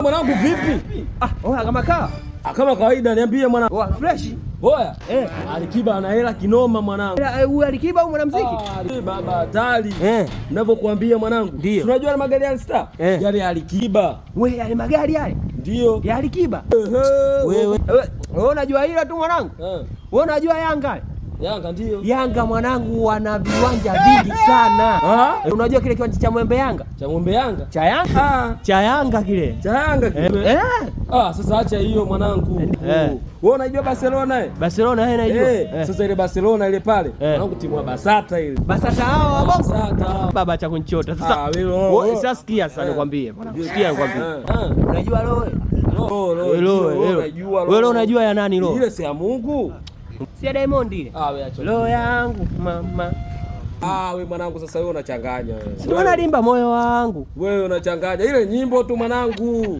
Mwanangu vipi? Oya kama kaa. Kama kawaida niambie mwanangu. Oya fresh. Oya. Alikiba ana hela kinoma mwanangu. Huyu Alikiba au mwanamuziki? Baba hatari. Ninavyokuambia mwanangu. Unajua na magari ya Star? Yale ya Alikiba. Wewe yale magari yale? Ndio. Ya Alikiba. Wewe unajua hilo tu mwanangu? Wewe unajua Yanga? Yanga ndio. Yanga mwanangu wana viwanja vingi sana. Unajua kile kiwanja cha Mwembe Yanga? Cha Mwembe Yanga? Cha Yanga? Cha Yanga kile. Cha Yanga kile. Sasa acha hiyo mwanangu. Wewe unajua Barcelona Barcelona naijua. Sasa ile Barcelona ile pale. Mwanangu timu ya Basata ile. Basata hao wa Bongo. Basata. Baba cha kunichota. Sasa wewe sasa sikia sasa nikwambie bwana. Sikia nikwambie. Unajua wewe unajua ya nani lo? Ile si ya Mungu. Si ya Diamond ile. Wewe acha. Roho yangu mama. Wewe mwanangu sasa wewe unachanganya wewe. Si unalimba moyo wangu. Wewe unachanganya ile nyimbo tu mwanangu.